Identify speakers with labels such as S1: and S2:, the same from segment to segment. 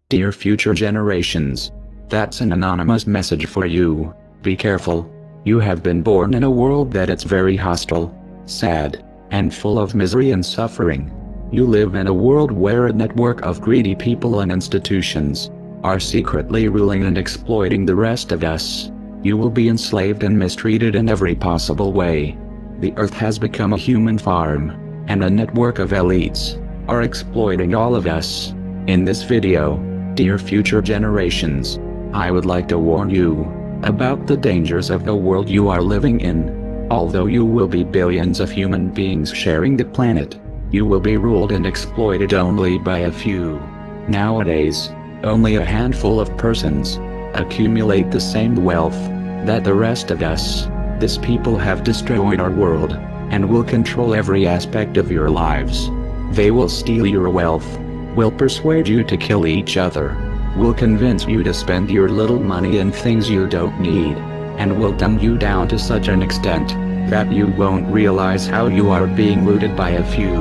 S1: Dear future generations, that's an anonymous message for you. Be careful. You have been born in a world that it's very hostile, sad, and full of misery and suffering. You live in a world where a network of greedy people and institutions are secretly ruling and exploiting the rest of us. You will be enslaved and mistreated in every possible way. The earth has become a human farm, and a network of elites are exploiting all of us. In this video, dear future generations, I would like to warn you about the dangers of the world you are living in. Although you will be billions of human beings sharing the planet, you will be ruled and exploited only by a few. Nowadays, only a handful of persons accumulate the same wealth that the rest of us. These people have destroyed our world and will control every aspect of your lives. They will steal your wealth, will persuade you to kill each other, will convince you to spend your little money in things you don't need, and will dumb you down to such an extent that you won't realize how you are being rooted by a few.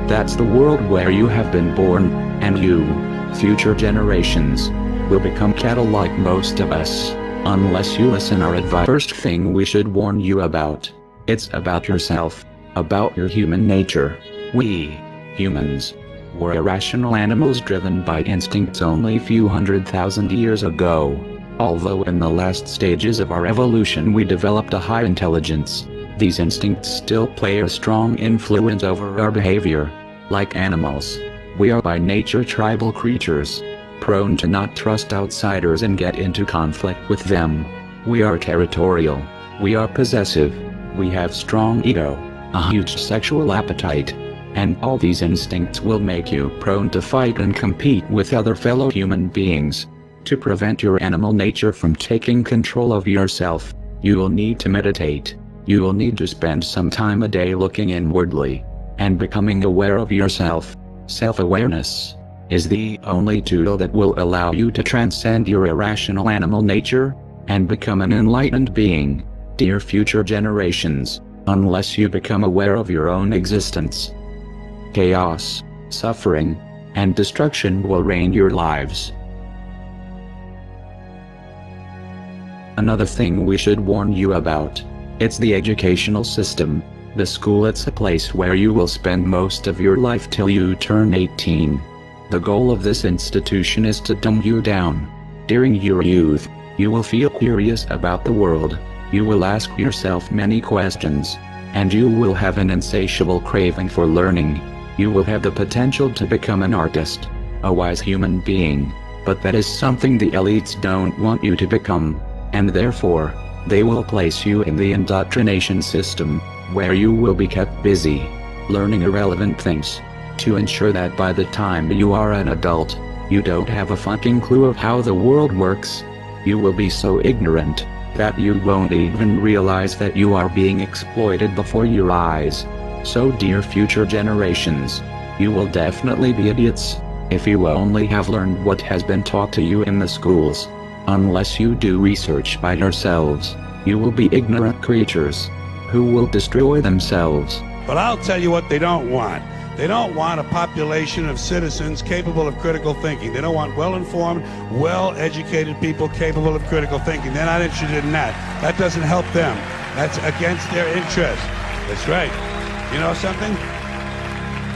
S1: That's the world where you have been born, and you, future generations, will become cattle like most of us, unless you listen our advice. First thing we should warn you about, it's about yourself, about your human nature. We, humans, were irrational animals driven by instincts only a few 100,000 years ago. Although in the last stages of our evolution we developed a high intelligence, these instincts still play a strong influence over our behavior. Like animals, we are by nature tribal creatures, prone to not trust outsiders and get into conflict with them. We are territorial, we are possessive, we have strong ego, a huge sexual appetite, and all these instincts will make you prone to fight and compete with other fellow human beings. To prevent your animal nature from taking control of yourself, you will need to meditate. You will need to spend some time a day looking inwardly and becoming aware of yourself. Self-awareness is the only tool that will allow you to transcend your irrational animal nature and become an enlightened being. Dear future generations, unless you become aware of your own existence, chaos, suffering, and destruction will reign your lives. Another thing we should warn you about, it's the educational system. The school, it's a place where you will spend most of your life till you turn 18. The goal of this institution is to dumb you down. During your youth, you will feel curious about the world, you will ask yourself many questions, and you will have an insatiable craving for learning. You will have the potential to become an artist, a wise human being, but that is something the elites don't want you to become, and therefore, they will place you in the indoctrination system, where you will be kept busy, learning irrelevant things, to ensure that by the time you are an adult, you don't have a fucking clue of how the world works. You will be so ignorant that you won't even realize that you are being exploited before your eyes. So dear future generations, you will definitely be idiots if you only have learned what has been taught to you in the schools. Unless you do research by yourselves, you will be ignorant creatures who will destroy themselves.
S2: But I'll tell you what they don't want. They don't want a population of citizens capable of critical thinking. They don't want well-informed, well-educated people capable of critical thinking. They're not interested in that. That doesn't help them. That's against their interest. That's right. You know something?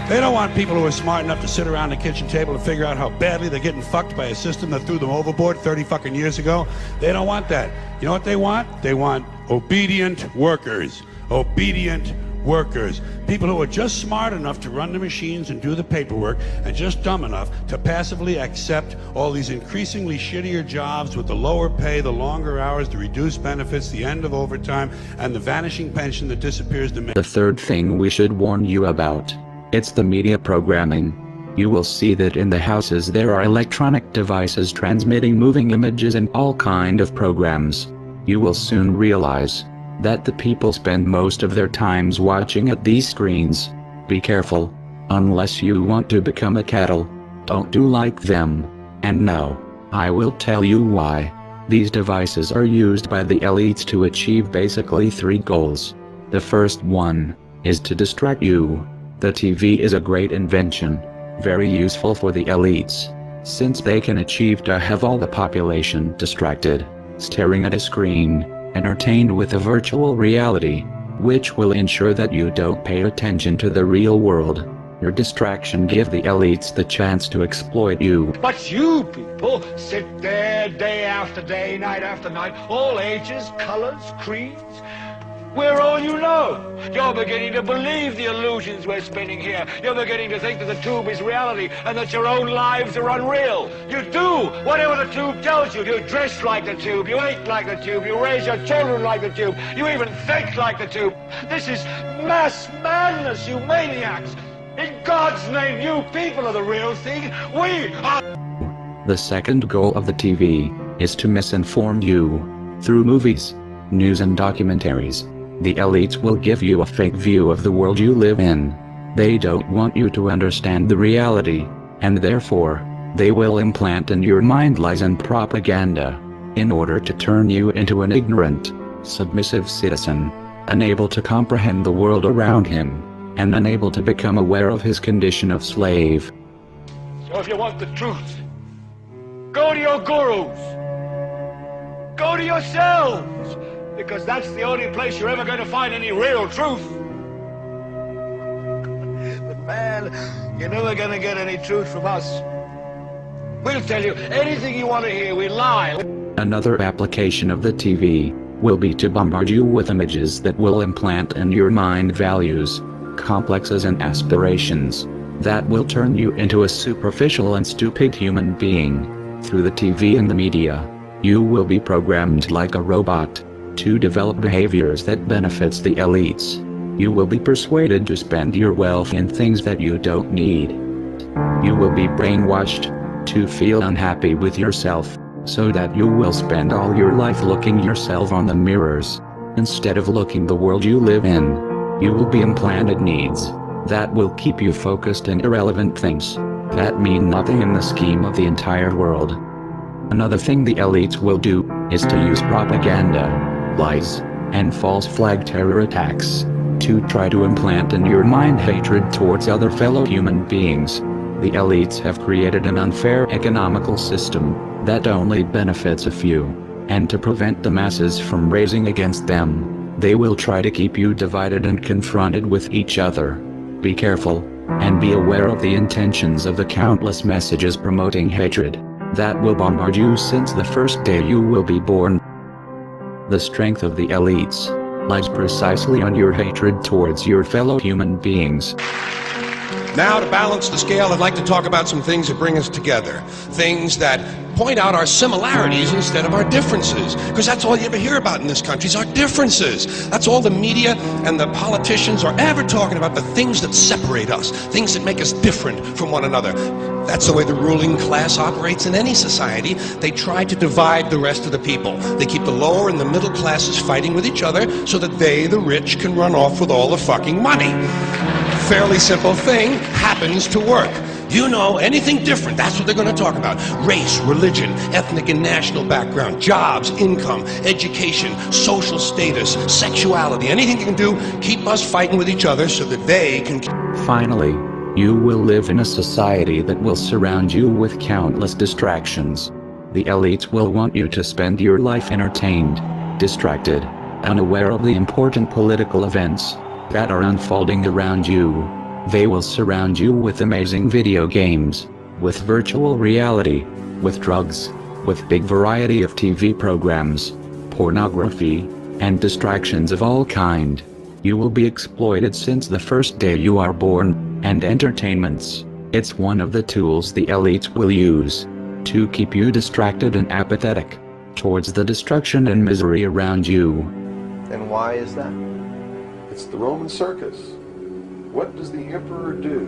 S2: They don't want people who are smart enough to sit around the kitchen table and figure out how badly they're getting fucked by a system that threw them overboard 30 fucking years ago. They don't want that. You know what they want? They want obedient workers. Obedient workers. People who are just smart enough to run the machines and do the paperwork, and just dumb enough to passively accept all these increasingly shittier jobs with the lower pay, the longer hours, the reduced benefits, the end of overtime, and the vanishing pension that disappears the minute.
S1: The third thing we should warn you about, it's the media programming. You will see that in the houses there are electronic devices transmitting moving images and all kind of programs. You will soon realize that the people spend most of their times watching at these screens. Be careful. Unless you want to become a cattle, don't do like them. And no, I will tell you why. These devices are used by the elites to achieve basically 3 goals. The first one is to distract you. The TV is a great invention, very useful for the elites, since they can achieve to have all the population distracted, staring at a screen, entertained with a virtual reality, which will ensure that you don't pay attention to the real world. Your distraction gives the elites the chance to exploit you.
S3: But you people sit there day after day, night after night, all ages, colors, creeds. We're all you know. You're beginning to believe the illusions we're spinning here. You're beginning to think that the tube is reality and that your own lives are unreal. You do whatever the tube tells you. You dress like the tube. You eat like the tube. You raise your children like the tube. You even think like the tube. This is mass madness, you maniacs. In God's name, you people are the real thing. We are...
S1: The second goal of the TV is to misinform you. Through movies, news and documentaries, the elites will give you a fake view of the world you live in. They don't want you to understand the reality, and therefore, they will implant in your mind lies and propaganda, in order to turn you into an ignorant, submissive citizen, unable to comprehend the world around him, and unable to become aware of his condition of slave.
S3: So if you want the truth, go to your gurus. Go to yourselves, because that's the only place you're ever going to find any real truth. But man, you're never going to get any truth from us. We'll tell you anything you want to hear, we lie.
S1: Another application of the TV will be to bombard you with images that will implant in your mind values, complexes and aspirations that will turn you into a superficial and stupid human being. Through the TV and the media, you will be programmed like a robot to develop behaviors that benefits the elites. You will be persuaded to spend your wealth in things that you don't need. You will be brainwashed to feel unhappy with yourself, so that you will spend all your life looking yourself on the mirrors, instead of looking the world you live in. You will be implanted needs that will keep you focused on irrelevant things that mean nothing in the scheme of the entire world. Another thing the elites will do is to use propaganda, lies, and false flag terror attacks to try to implant in your mind hatred towards other fellow human beings. The elites have created an unfair economical system that only benefits a few, and to prevent the masses from raising against them, they will try to keep you divided and confronted with each other. Be careful, and be aware of the intentions of the countless messages promoting hatred that will bombard you since the first day you will be born. The strength of the elites lies precisely on your hatred towards your fellow human beings.
S4: Now, to balance the scale, I'd like to talk about some things that bring us together. Things that point out our similarities instead of our differences. Because that's all you ever hear about in this country is our differences. That's all the media and the politicians are ever talking about, the things that separate us, things that make us different from one another. That's the way the ruling class operates in any society. They try to divide the rest of the people. They keep the lower and the middle classes fighting with each other so that they, the rich, can run off with all the fucking money. Fairly simple thing, happens to work. You know, anything different, that's what they're going to talk about. Race, religion, ethnic and national background, jobs, income, education, social status, sexuality, anything you can do, keep us fighting with each other so that they can...
S1: Finally, you will live in a society that will surround you with countless distractions. The elites will want you to spend your life entertained, distracted, unaware of the important political events that are unfolding around you. They will surround you with amazing video games, with virtual reality, with drugs, with big variety of TV programs, pornography, and distractions of all kind. You will be exploited since the first day you are born, and entertainments, it's one of the tools the elites will use to keep you distracted and apathetic towards the destruction and misery around you.
S5: And why is that? It's the Roman circus. What does the emperor do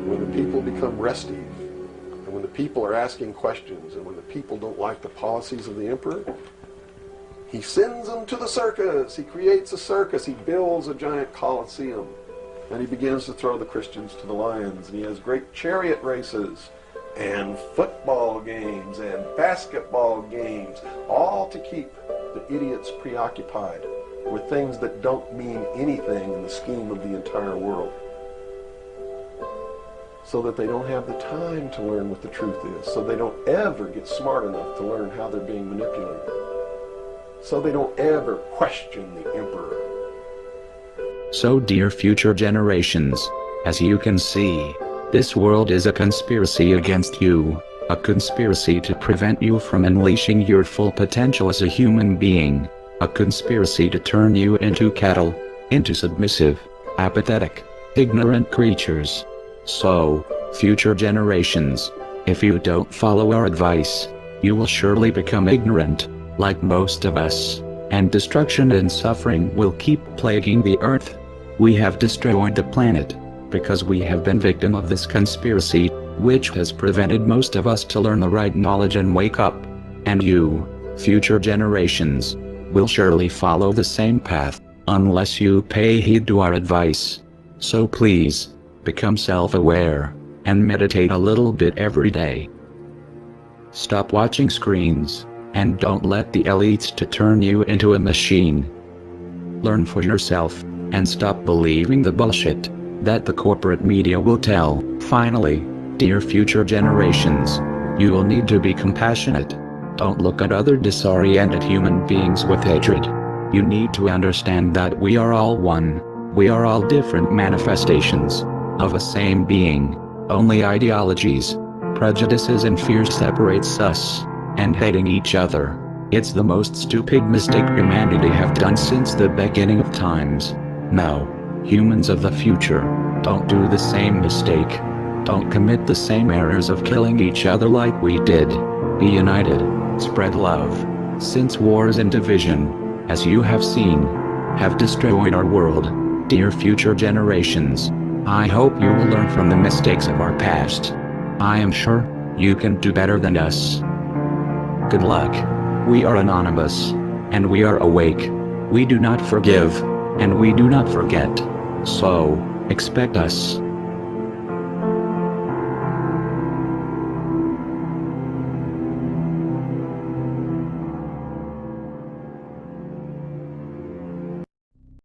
S5: when the people become restive, and when the people are asking questions, and when the people don't like the policies of the emperor? He sends them to the circus. He creates a circus. He builds a giant coliseum. And he begins to throw the Christians to the lions, and he has great chariot races and football games and basketball games, all to keep the idiots preoccupied with things that don't mean anything in the scheme of the entire world, so that they don't have the time to learn what the truth is, so they don't ever get smart enough to learn how they're being manipulated, so they don't ever question the emperor.
S1: So dear future generations, as you can see, this world is a conspiracy against you, a conspiracy to prevent you from unleashing your full potential as a human being, a conspiracy to turn you into cattle, into submissive, apathetic, ignorant creatures. So, future generations, if you don't follow our advice, you will surely become ignorant, like most of us, and destruction and suffering will keep plaguing the earth. We have destroyed the planet, because we have been victim of this conspiracy, which has prevented most of us to learn the right knowledge and wake up. And you, future generations, will surely follow the same path, unless you pay heed to our advice. So please, become self-aware, and meditate a little bit every day. Stop watching screens, and don't let the elites to turn you into a machine. Learn for yourself, and stop believing the bullshit that the corporate media will tell. Finally, dear future generations, you will need to be compassionate. Don't look at other disoriented human beings with hatred. You need to understand that we are all one. We are all different manifestations of a same being. Only ideologies, prejudices and fears separates us, and hating each other. It's the most stupid mistake humanity have done since the beginning of times. Now, humans of the future, don't do the same mistake. Don't commit the same errors of killing each other like we did. Be united, spread love, since wars and division, as you have seen, have destroyed our world. Dear future generations, I hope you will learn from the mistakes of our past. I am sure you can do better than us. Good luck. We are anonymous, and we are awake. We do not forgive, and we do not forget. So, expect us.